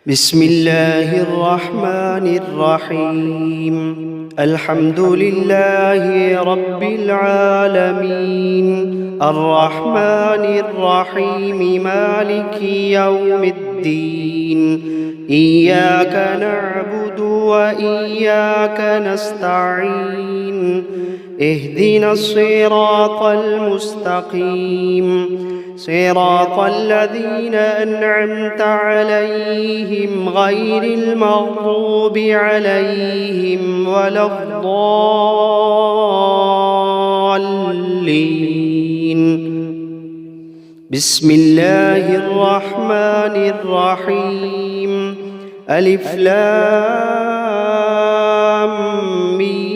بسم الله الرحمن الرحيم. الحمد لله رب العالمين، الرحمن الرحيم، مالك يوم الدين. إياك نعبد وإياك نستعين، اهدنا الصراط المستقيم، صراط الذين أنعمت عليهم غير المغضوب عليهم ولا الضالين. بسم الله الرحمن الرحيم. ألف لام ميم.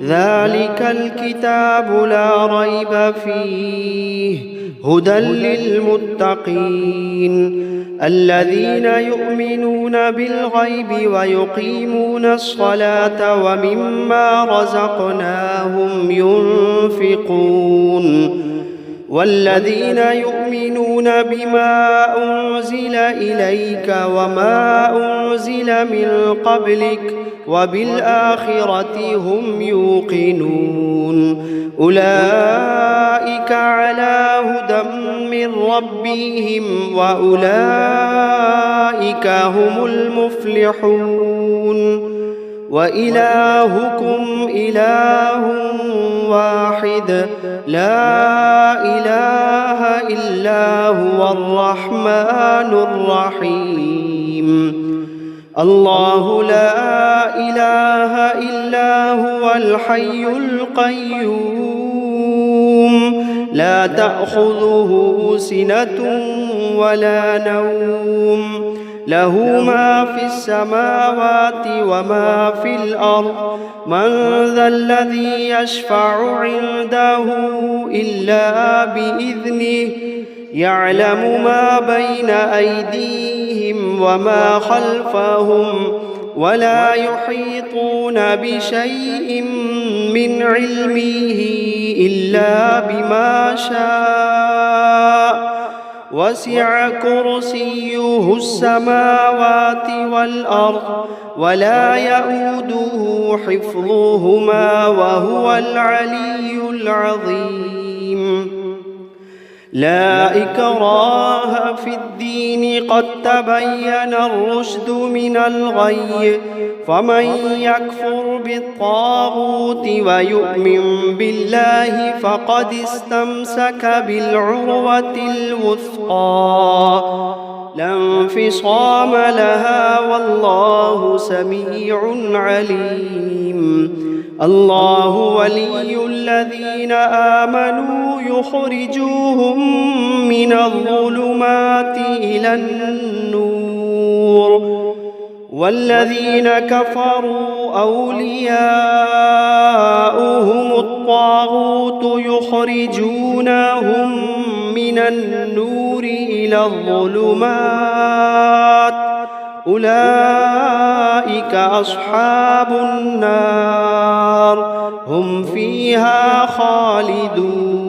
ذلك الكتاب لا ريب فيه، هدى للمتقين الذين يؤمنون بالغيب ويقيمون الصلاة ومما رزقناهم ينفقون، والذين يؤمنون بما أنزل إليك وما أنزل من قبلك وبالآخرة هم يوقنون. أولئك على هدى من ربهم وأولئك هم المفلحون. وإلهكم إله واحد، لا إله إلا هو الرحمن الرحيم. الله لا إله إلا هو الحي القيوم، لا تأخذه سنة ولا نوم، له ما في السماوات وما في الأرض. من ذا الذي يشفع عنده إلا بإذنه، يعلم ما بين أيديهم وما خلفهم، ولا يحيطون بشيء من علمه إلا بما شاء. وسع كرسيه السماوات والأرض، ولا يئوده حفظهما وهو العلي العظيم. لا إكراه في الدين، قد تبين الرشد من الغي، فمن يكفر بالطاغوت ويؤمن بالله فقد استمسك بالعروة الوثقى، لا انفصام لها، والله سميع عليم. الله ولي الذين آمنوا يخرجوهم من الظلمات إلى النور، والذين كفروا أولياؤهم الطاغوت يخرجونهم من النور إلى الظلمات. أولئك أصحاب النار، هم فيها خالدون.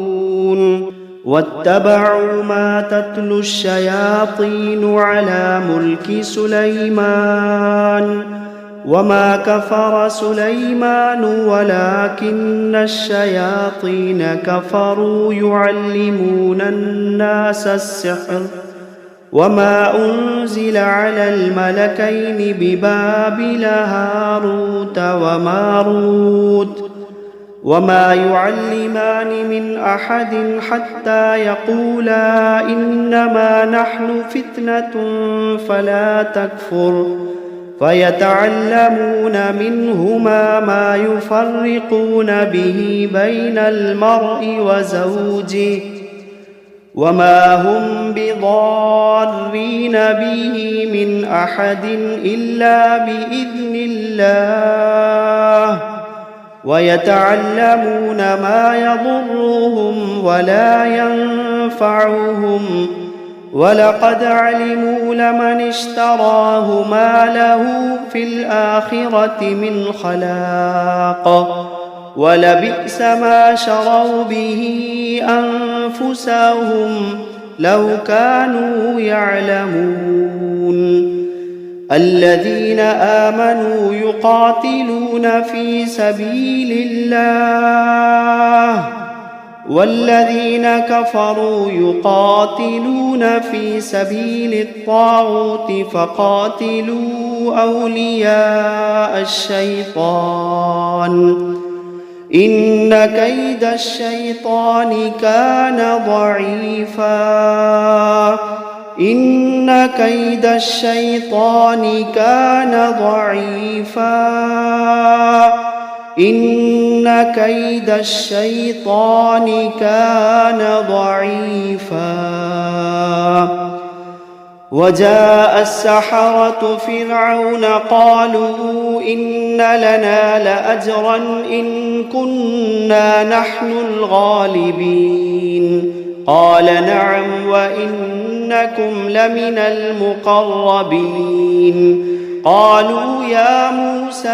واتبعوا ما تتلو الشياطين على ملك سليمان، وما كفر سليمان ولكن الشياطين كفروا يعلمون الناس السحر. وما أنزل على الملكين ببابل هاروت وماروت، وما يعلمان من أحد حتى يقولا إنما نحن فتنة فلا تكفر، فيتعلمون منهما ما يفرقون به بين المرء وزوجه، وما هم بضارين به من أحد إلا بإذن الله، ويتعلمون ما يضرهم ولا ينفعهم، ولقد علموا لمن اشتراه ما له في الآخرة من خلاق، ولبئس ما شروا به أنفسهم لو كانوا يعلمون. الذين آمنوا يقاتلون في سبيل الله والذين كفروا يقاتلون في سبيل الطاغوت فقاتلوا أولياء الشيطان إن كيد الشيطان كان ضعيفا إن كيد الشيطان كان ضعيفا إن كيد الشيطان كان ضعيفا وجاء السحرة فرعون قالوا إن لنا لأجرا إن كنا نحن الغالبين قال نعم وإنكم لمن المقربين قالوا يا موسى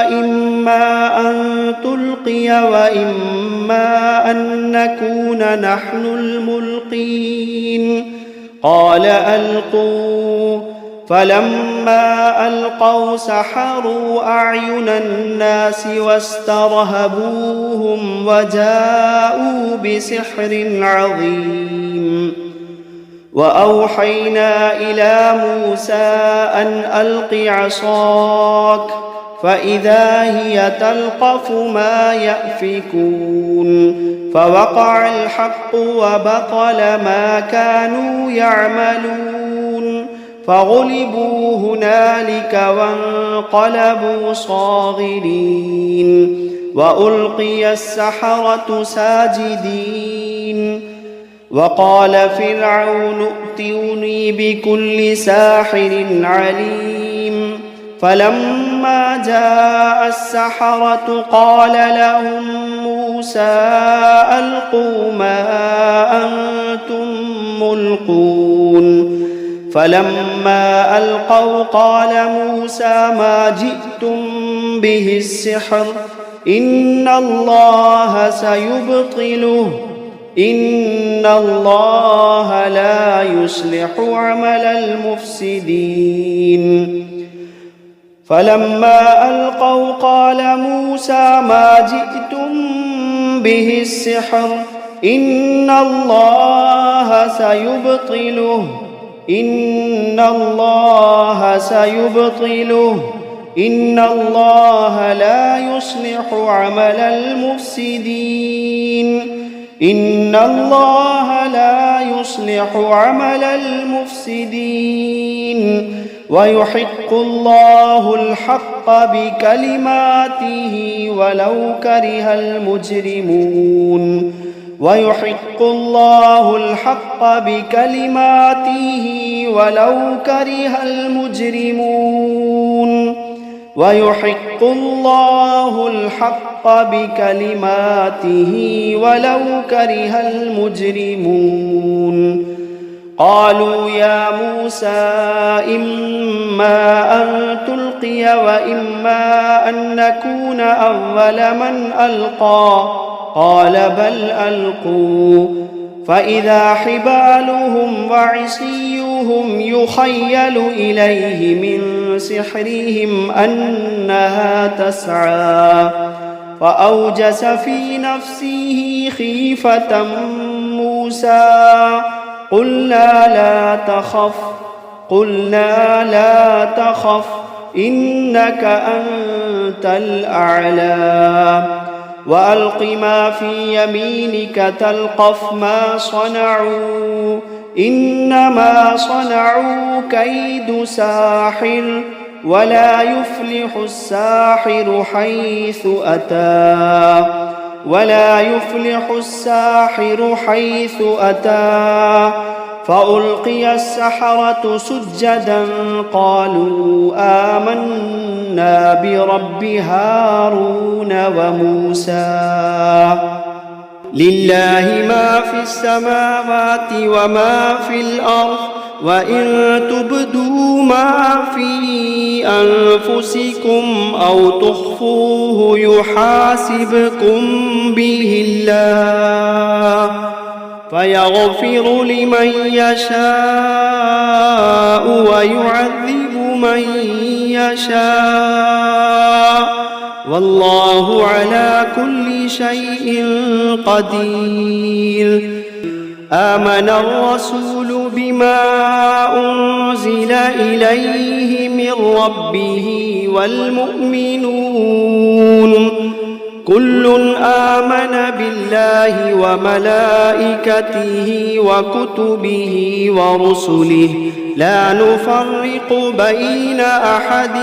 إما أن تلقي وإما أن نكون نحن الملقين قال ألقوا فلما ألقوا سحروا أعين الناس واسترهبوهم وجاءوا بسحر عظيم وأوحينا إلى موسى أن ألق عصاك فإذا هي تلقف ما يأفكون فوقع الحق وبطل ما كانوا يعملون فغلبوا هنالك وانقلبوا صاغرين وألقي السحرة ساجدين وقال فرعون ائتوني بكل ساحر عليم فلما جاء السحرة قال لهم موسى ألقوا ما أنتم ملقون فلما ألقوا قال موسى ما جئتم به السحر إن الله سيبطله إن الله لا يصلح عمل المفسدين فلما ألقوا قال موسى ما جئتم به السحر إن الله سيبطله إن الله سيبطله إن الله لا يصلح عمل المفسدين إن الله لا يصلح عمل المفسدين ويحق الله الحق بكلماته ولو كره المجرمون ويحق الله الحق بكلماته ولو كره المجرمون ويحق الله الحق بكلماته ولو كره المجرمون قالوا يا موسى إما أن تلقي وإما أن نكون أول من ألقى قال بل ألقوا فإذا حبالهم وعصيهم يخيل إليه من سحرهم أنها تسعى فأوجس في نفسه خيفة موسى قلنا لا تخف إنك أنت الأعلى وألق ما في يمينك تلقف ما صنعوا إنما صنعوا كيد ساحر ولا يفلح الساحر حيث أتى ولا يفلح الساحر حيث أتى فألقي السحرة سجدا قالوا آمنا برب هارون وموسى لله ما في السماوات وما في الأرض وإن تبدوا ما في أنفسكم أو تخفوه يحاسبكم به الله فيغفر لمن يشاء ويعذب من يشاء والله على كل شيء قدير. آمن الرسول بما أنزل إليه من ربه والمؤمنون كل آمن بالله وملائكته وكتبه ورسله لا نفرق بين أحد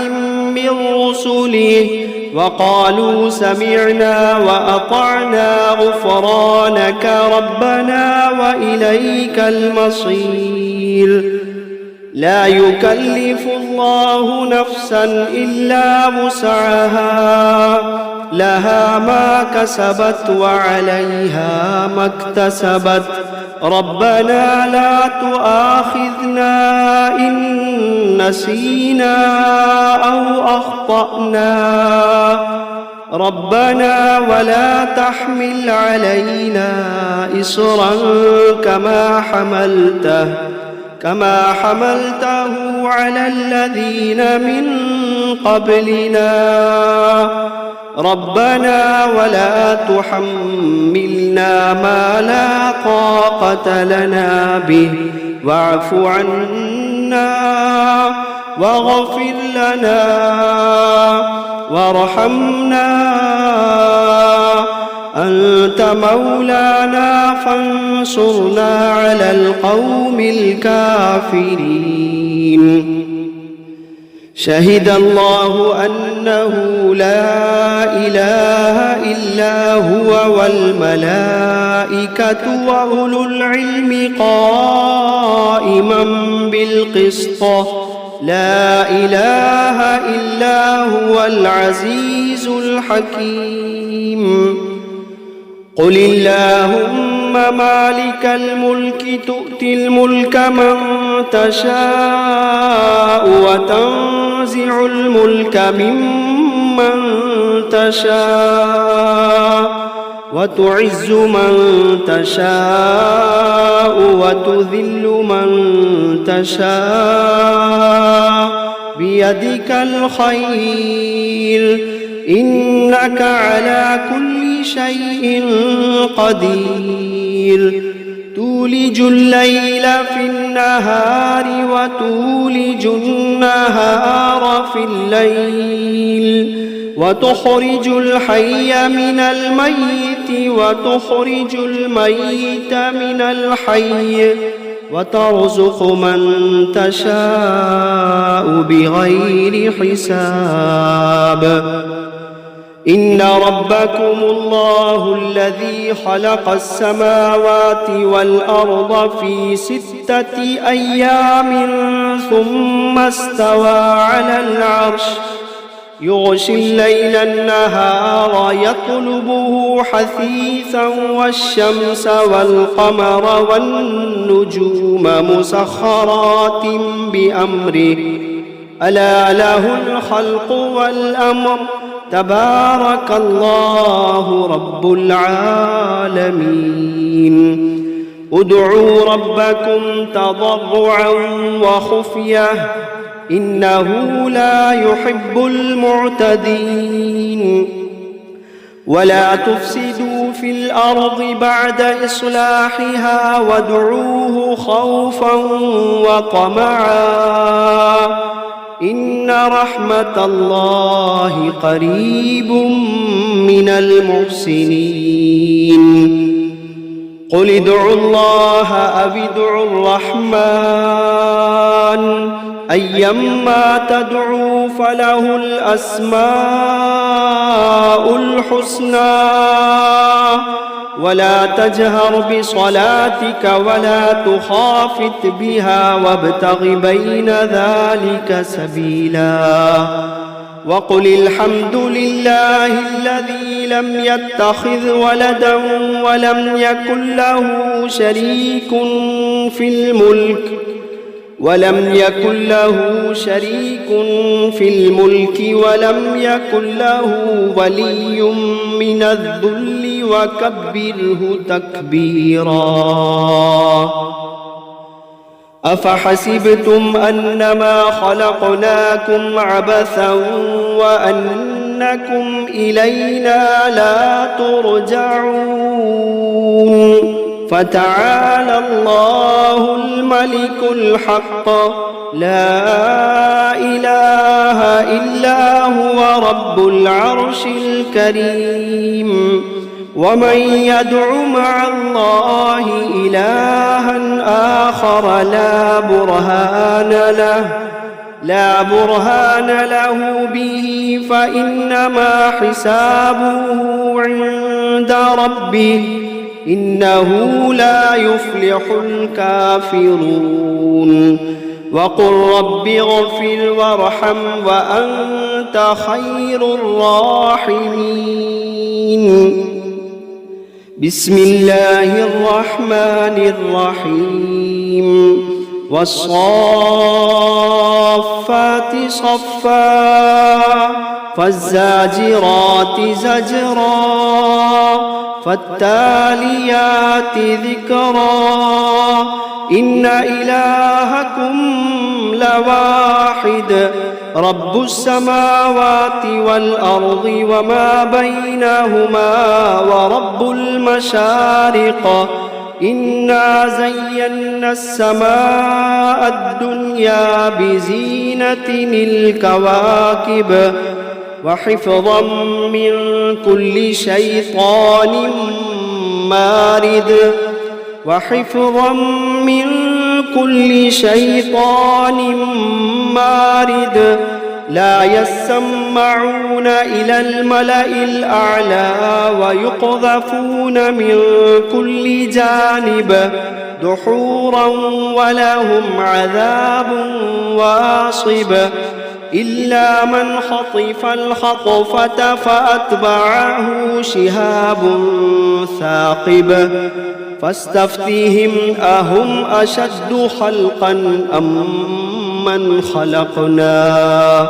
من رسله وقالوا سمعنا وأطعنا غفرانك ربنا وإليك المصير. لا يكلف الله نفسا إلا وسعها لها ما كسبت وعليها ما اكتسبت ربنا لا تؤاخذنا إن نسينا أو أخطأنا ربنا ولا تحمل علينا إصرا كما حملته على الذين من قبلنا ربنا ولا تحملنا ما لا طاقة لنا به واعف عنا واغفر لنا وارحمنا أنت مولانا فانصرنا على القوم الكافرين. شهد الله أنه لا إله إلا هو والملائكة وأولو العلم قائما بالقسط لا إله إلا هو العزيز الحكيم. قل اللهم مالك الملك تؤتي الملك من تشاء وتنزع الملك ممن تشاء وتعز من تشاء وتذل من تشاء بيدك الخير إنك على كل شيء قدير. تولج الليل في النهار وتولج النهار في الليل وتخرج الحي من الميت وتخرج الميت من الحي وترزق من تشاء بغير حساب. إن ربكم الله الذي خلق السماوات والأرض في 6 أيام ثم استوى على العرش يغشي الليل النهار يطلبه حثيثا والشمس والقمر والنجوم مسخرات بأمره ألا له الخلق والأمر تبارك الله رب العالمين. ادعوا ربكم تضرعا وخفية إنه لا يحب المعتدين. ولا تفسدوا في الأرض بعد إصلاحها وادعوه خوفا وطمعا إن رحمة الله قريب من المحسنين. قل ادعوا الله أو ادعوا الرحمن أيما تدعوا فله الأسماء الحسنى ولا تجهر بصلاتك ولا تخافت بها وابتغ بين ذلك سبيلا. وقل الحمد لله الذي لم يتخذ ولدا ولم يكن له شريك في الملك ولم يكن له ولي من الذل وكبره تكبيرا. أفحسبتم أنما خلقناكم عبثا وأنكم إلينا لا ترجعون فتعالى الله الملك الحق لا إله إلا هو رب العرش الكريم ومن يدع مع الله إلها آخر لا برهان له به فإنما حسابه عند ربه إنه لا يفلح الكافرون وقل رب اغفر وارحم وأنت خير الراحمين بسم الله الرحمن الرحيم والصافات صفا فالزاجرات زجرا فالتاليات ذكرا إن إلهكم لواحد رب السماوات والأرض وما بينهما ورب المشارق إنا زينا السماء الدنيا بزينة الكواكب وحفظا من كل شيطان مارد لا يسمعون إلى الملأ الأعلى ويقذفون من كل جانب دحورا ولهم عذاب واصب إلا من خطف الخطفة فأتبعه شهاب ثاقب فاستفتهم أهم أشد خلقا أم من خلقنا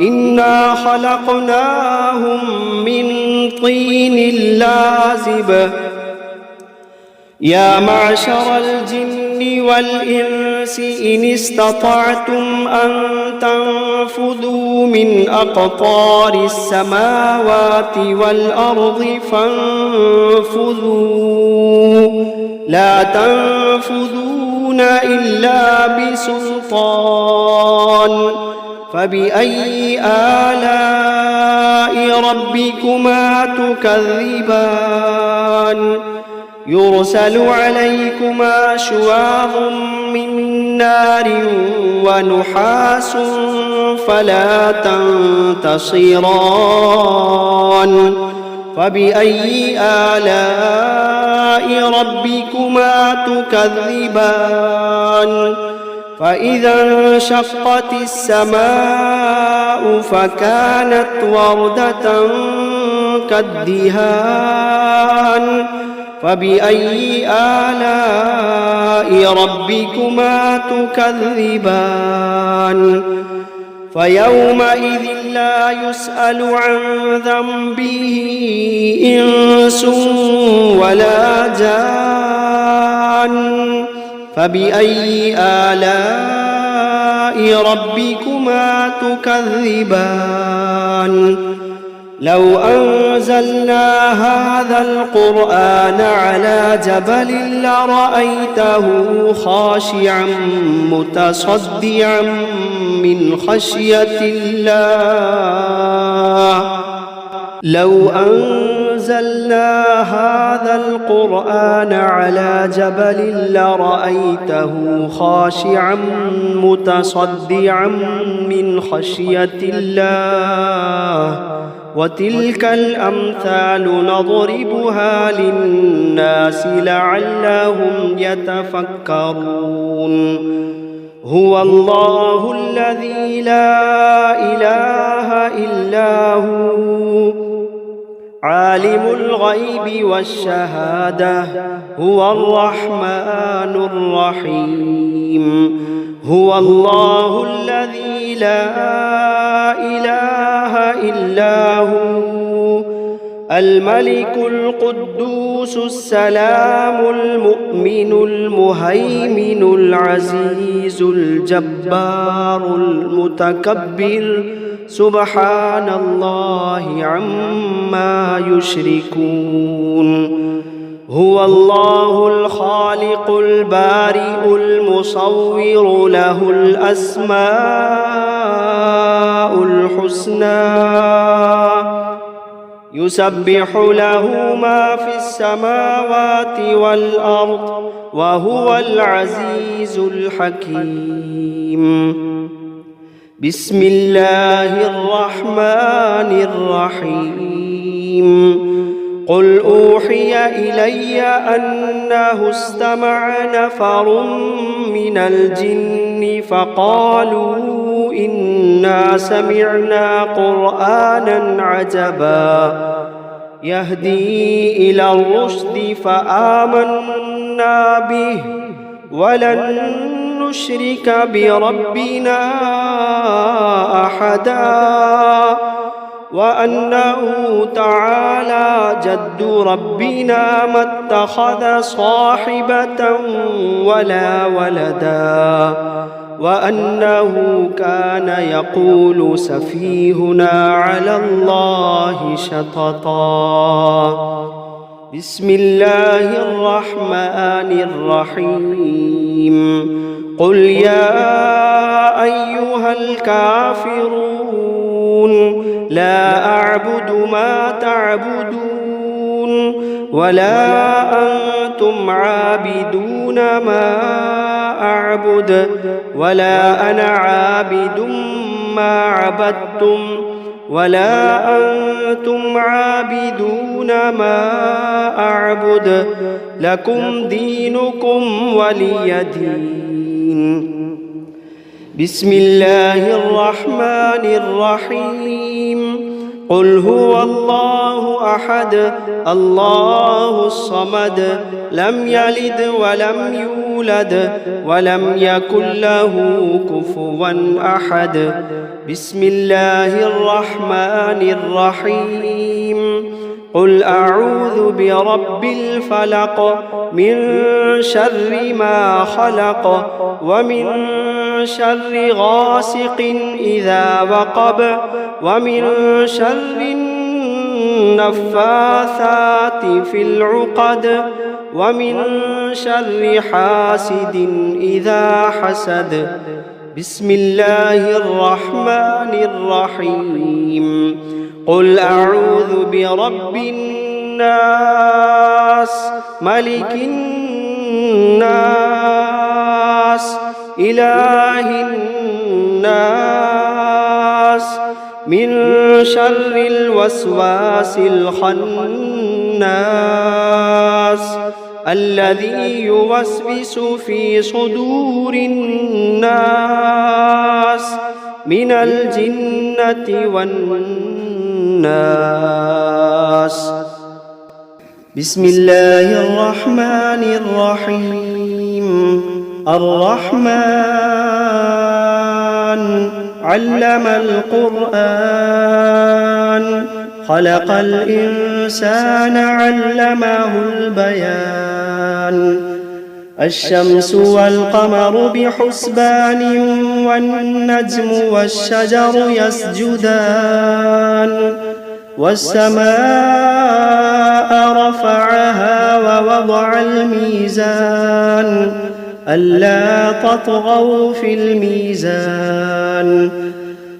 إنا خلقناهم من طين لازب يا معشر الجن والإنس إن استطعتم أن تنفذوا من أقطار السماوات والأرض فانفذوا لا تنفذون إلا بسلطان فبأي آلاء ربكما تكذبان يرسل عليكما شواظ من نار ونحاس فلا تنتصران فبأي آلاء ربكما تكذبان فإذا انشقت السماء فكانت وردة كالدهان فبأي آلاء ربكما تكذبان فيومئذ لا يسأل عن ذنبه إنس ولا جان فبأي آلاء ربكما تكذبان لو أنزلنا هذا القرآن على جبل لرأيته خاشعا متصدعا من خشية الله لو أنزلنا هذا القرآن على جبل لرأيته خاشعا متصدعا من خشية الله وتلك الأمثال نضربها للناس لعلهم يتفكرون هو الله الذي لا إله إلا هو عالم الغيب والشهادة هو الرحمن الرحيم هو الله الذي لا إله إلا هو الملك القدوس السلام المؤمن المهيمن العزيز الجبار المتكبر سبحان الله عما يشركون هو الله الخالق البارئ المصور له الأسماء الحسنى يسبح له ما في السماوات والأرض وهو العزيز الحكيم بسم الله الرحمن الرحيم قل أوحي إلي أنه استمع نفر من الجن فقالوا إنا سمعنا قرآنا عجبا يهدي إلى الرشد فآمنا به ولن نشرك بربنا أحدا وأنه تعالى جد ربنا ما اتخذ صاحبة ولا ولدا وأنه كان يقول سفيهنا على الله شططا بسم الله الرحمن الرحيم قل يا أيها الكافرون لا أعبد ما تعبدون ولا أنتم عابدون ما أعبد ولا أنا عابد ما عبدتم ولا أنتم عابدون ما أعبد لكم دينكم ولي دين بسم الله الرحمن الرحيم قل هو الله أحد الله الصمد لم يلد ولم يولد ولم يكن له كفوا أحد بسم الله الرحمن الرحيم قل أعوذ برب الفلق من شر ما خلق ومن شر غاسق إذا وقب ومن شر النفاثات في العقد ومن شر حاسد إذا حسد بسم الله الرحمن الرحيم قل أعوذ برب الناس ملك الناس إله الناس من شر الوسواس الخناس الذي يوسوس في صدور الناس من الجنة والناس بسم الله الرحمن الرحيم الرحمن علم القرآن خلق الإنسان علمه البيان الشمس والقمر بحسبان والنجم والشجر يسجدان والسماء رفعها ووضع الميزان ألا تطغوا في الميزان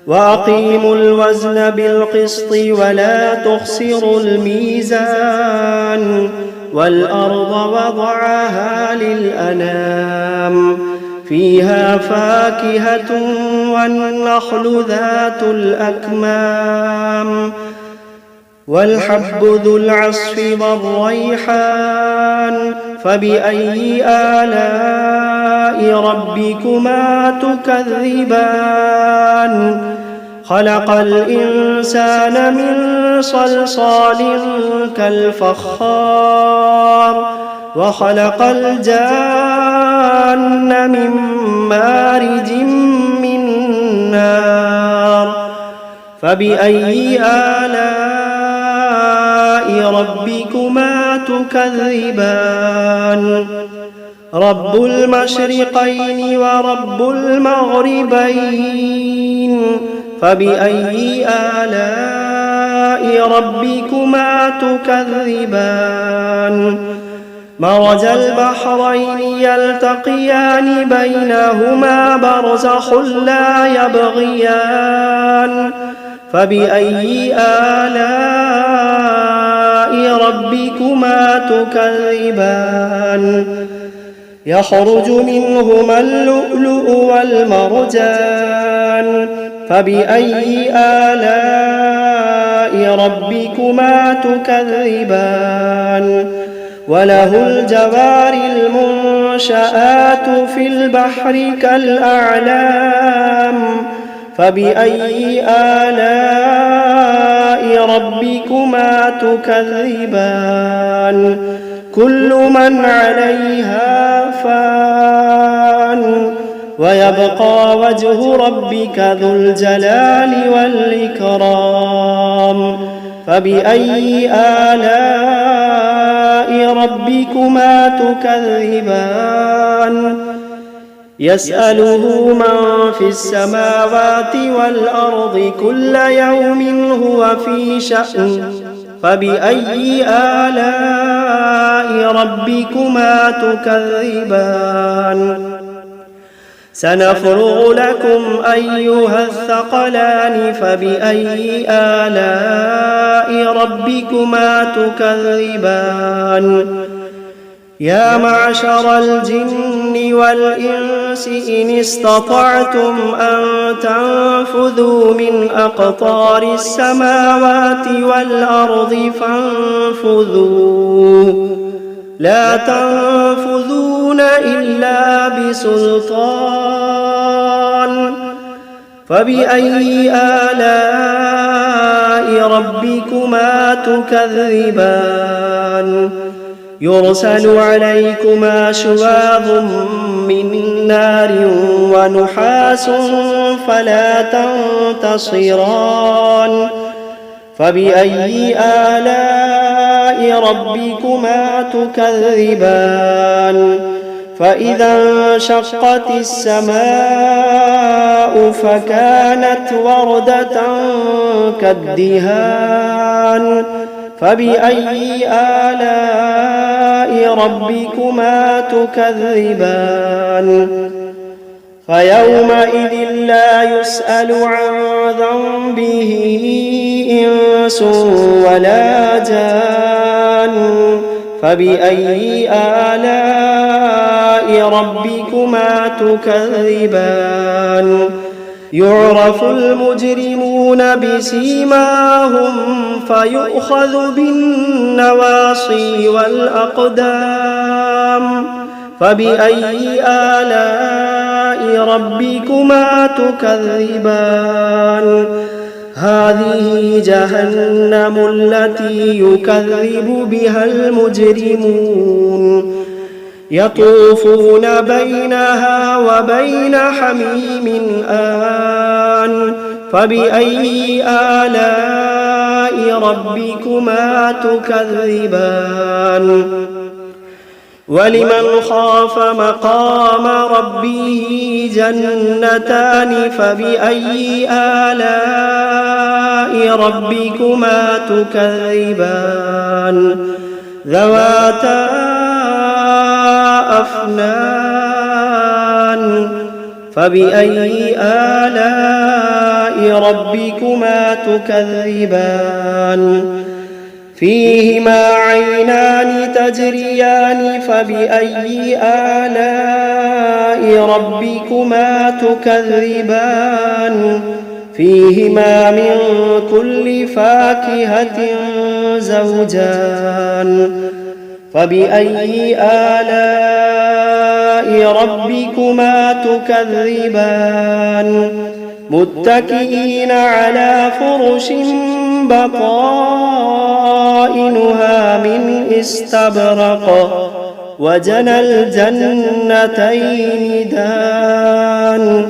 وأقيموا الوزن بالقسط ولا تخسروا الميزان والأرض وضعها للأنام فيها فاكهة والنخل ذات الأكمام والحب ذو العصف والريحان فبأي آلاء ربكما تكذبان خلق الإنسان من صلصال كالفخار وخلق الجان من مارج من نار فبأي آلاء ربكما تكذبان رب المشرقين ورب المغربين فبأي آلاء ربكما تكذبان مرج البحرين يلتقيان بينهما برزخ لا يبغيان فبأي آلاء ربكما تكذبان يخرج منهما اللؤلؤ والمرجان فبأي آلاء ربكما تكذبان وله الجوار المنشآت في البحر كالأعلام فبأي آلاء ربكما تكذبان كل من عليها فان ويبقى وجه ربك ذو الجلال والإكرام فبأي آلاء ربكما تكذبان يسأله من في السماوات والأرض كل يوم هو في شأن فبأي آلاء ربكما تكذبان سنفرغ لكم أيها الثقلان فبأي آلاء ربكما تكذبان يا معشر الجن والإنس إن استطعتم أن تنفذوا من أقطار السماوات والأرض فانفذوا لا تنفذون إلا بسلطان فبأي آلاء ربكما تكذبان يرسل عليكما شواظ من نار ونحاس فلا تنتصران فبأي آلاء ربكما تكذبان فإذا انشقت السماء فكانت وردة كالدهان فبأي آلاء ربكما تكذبان فيومئذ لا يسأل عن ذنبه إنس ولا جان فبأي آلاء ربكما تكذبان يعرف المجرمون بسيماهم فيؤخذ بالنواصي والأقدام فبأي آلاء ربكما تكذبان هذه جهنم التي يكذب بها المجرمون يطوفون بينها وبين حميم آن فبأي آلاء ربكما تكذبان ولمن خاف مقام ربه جنتان فبأي آلاء ربكما تكذبان ذواتا أفنان فبأي آلاء ربكما تكذبان فيهما عينان تجريان فبأي آلاء ربكما تكذبان فيهما من كل فاكهة زوجان فبأي آلاء ربكما تكذبان متكئين على فرش بطائنها من استبرق وجنى الجنتين دان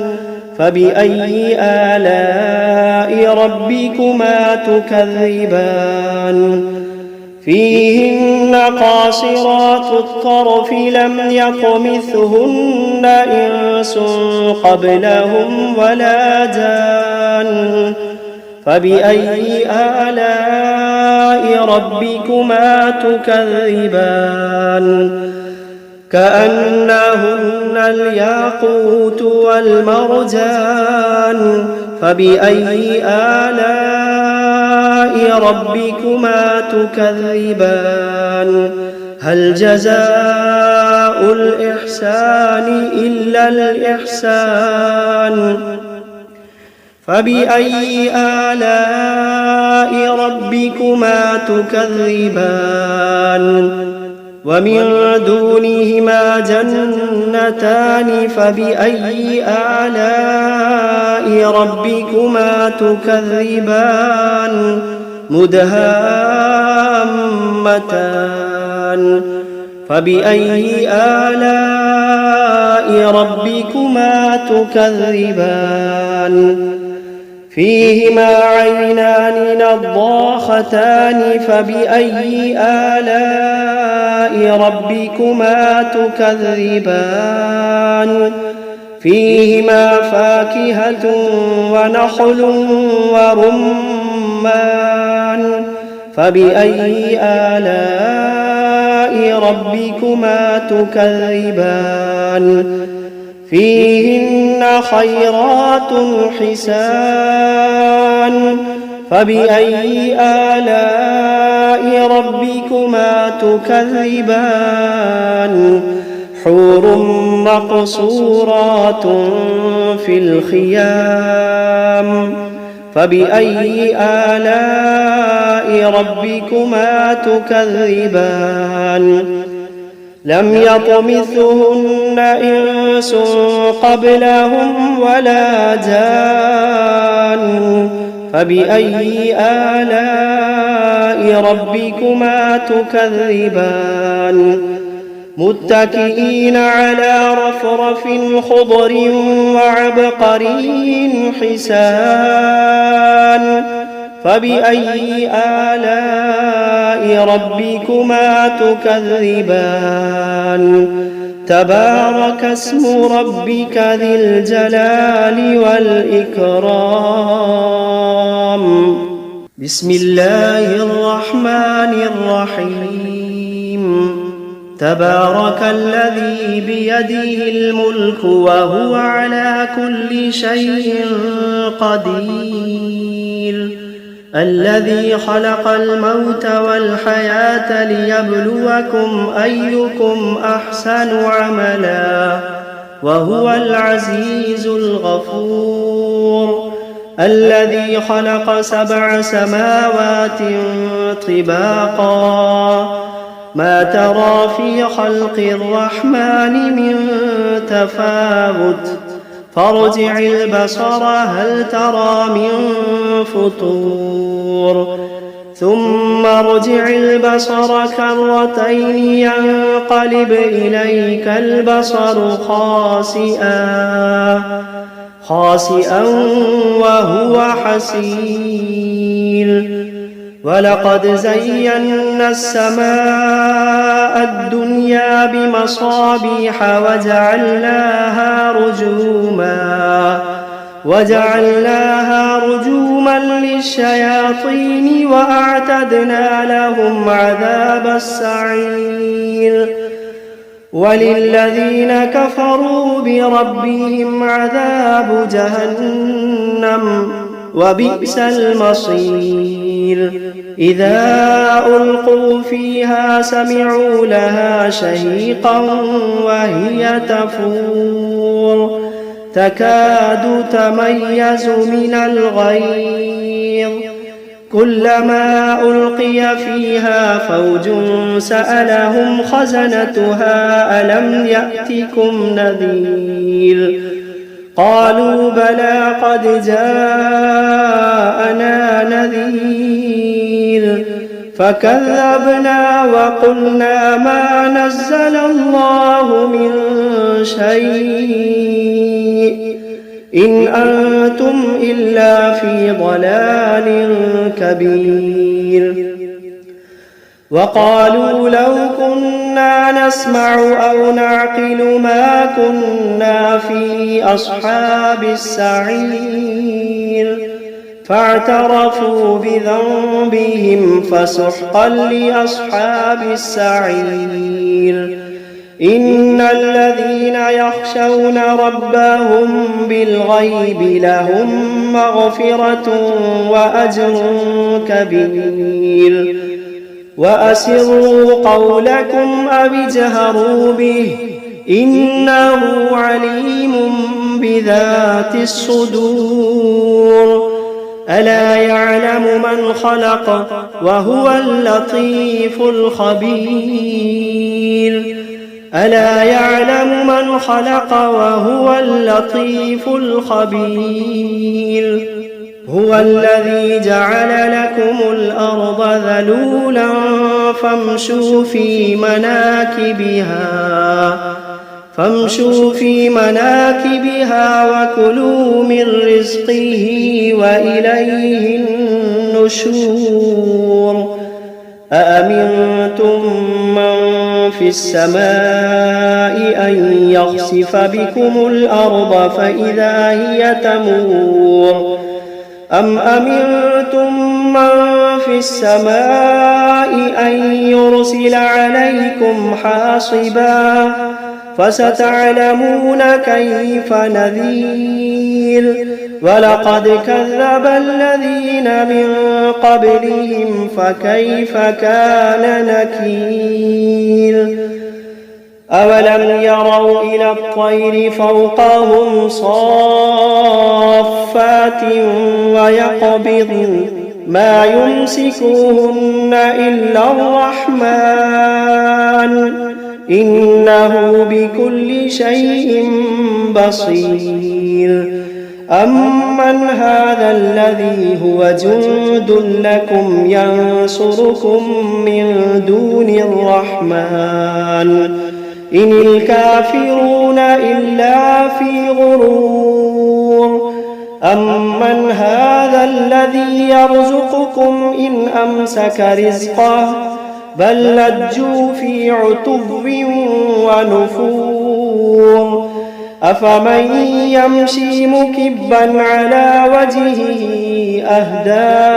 فبأي آلاء ربكما تكذبان فيهن قاصرات الطرف لم يطمثهن إنس قبلهم ولا جان فبأي آلاء ربكما تكذبان كأنهن الياقوت والمرجان فبأي آلاء ربكما تكذبان هل جزاء الإحسان إلا الإحسان فبأي آلاء ربكما تكذبان ومن دونهما جنتان فبأي آلاء ربكما تكذبان مدهامتان فبأي آلاء ربكما تكذبان فيهما عينان نضاختان فبأي آلاء ربكما تكذبان فيهما فاكهة ونخل ورمان فبأي آلاء ربكما تكذبان فيهن خيرات حسان فبأي آلاء ربكما تكذبان حور مقصورات في الخيام فبأي آلاء ربكما تكذبان لم يطمثهن إنس قبلهم ولا جان فبأي آلاء ربكما تكذبان متكئين على رفرف خضر وعبقري حسان فبأي آلاء ربكما تكذبان تبارك اسم ربك ذي الجلال والإكرام بسم الله الرحمن الرحيم تبارك الذي بيده الملك وهو على كل شيء قدير الذي خلق الموت والحياة ليبلوكم أيكم أحسن عملا وهو العزيز الغفور الذي خلق 7 سماوات طباقا ما ترى في خلق الرحمن من تفاوت فارجع البصر هل ترى من فطور ثم ارجع البصر كرتين ينقلب إليك البصر خاسئا وهو حسير ولقد زينا السماء الدنيا بمصابيح وجعلناها رجوما للشياطين وأعتدنا لهم عذاب السعير وللذين كفروا بربهم عذاب جهنم وبئس المصير إذا ألقوا فيها سمعوا لها شهيقا وهي تفور تكاد تميز من الغيظ كلما ألقي فيها فوج سألهم خزنتها ألم يأتكم نذير قالوا بلى قد جاءنا نذير فكذبنا وقلنا ما نزل الله من شيء إن أنتم إلا في ضلال كبير وقالوا لو كنا نسمع أو نعقل ما كنا في أصحاب السعير فاعترفوا بذنبهم فسحقا لأصحاب السعير إن الذين يخشون ربهم بالغيب لهم مغفرة وأجر كبير وأسروا قولكم أو اجهروا به إنه عليم بذات الصدور ألا يعلم من خلق وهو اللطيف الخبير ألا يعلم من خلق وهو اللطيف الخبير هو الذي جعل لكم الأرض ذلولا فامشوا في مناكبها وكلوا من رزقه وإليه النشور أأمنتم من في السماء أن يخسف بكم الأرض فإذا هي تمور أم أمنتم من في السماء أن يرسل عليكم حاصبا فستعلمون كيف نذير ولقد كذب الذين من قبلهم فكيف كان نكير أولم يروا إلى الطير فوقهم صافات ويقبضن ما يمسكوهن إلا الرحمن إنه بكل شيء بصير أمن هذا الذي هو جند لكم ينصركم من دون الرحمن إن الكافرون إلا في غرور أمن هذا الذي يرزقكم إن أمسك رزقه بل لجوا في عتب ونفور أفمن يمشي مكبا على وجهه أهدى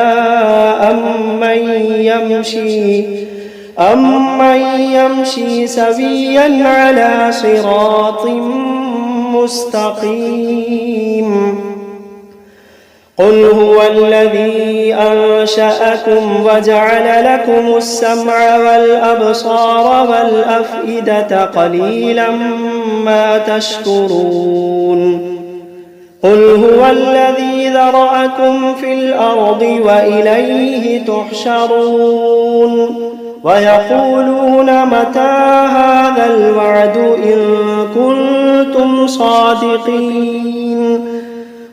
أمن يمشي سويا على صراط مستقيم قل هو الذي أنشأكم وجعل لكم السمع والأبصار والأفئدة قليلا ما تشكرون قل هو الذي ذرأكم في الأرض وإليه تحشرون ويقولون متى هذا الوعد إن كنتم صادقين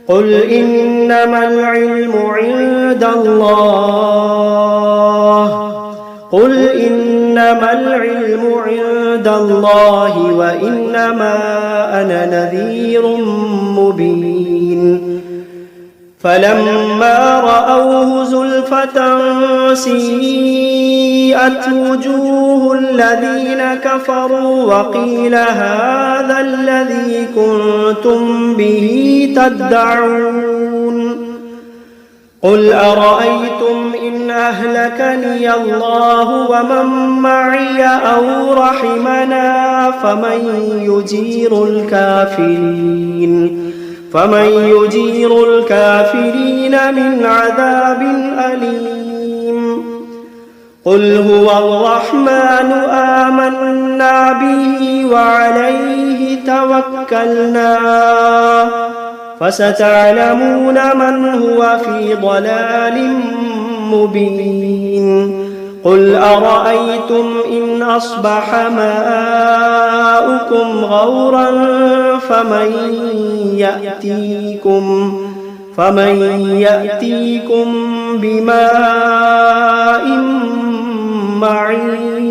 قل إنما العلم عند الله وإنما أنا نذير مبين فلما رأوه زلفة سيئت وجوه الذين كفروا وقيل هذا الذي كنتم به تدعون قل أرأيتم إن أهلكني الله ومن معي أو رحمنا فمن يجير الكافرين من عذاب أليم قل هو الرحمن آمنا به وعليه توكلنا فستعلمون من هو في ضلال مبين قل أرأيتم إن أصبح ماؤكم غورا فمن يأتيكم بماء معين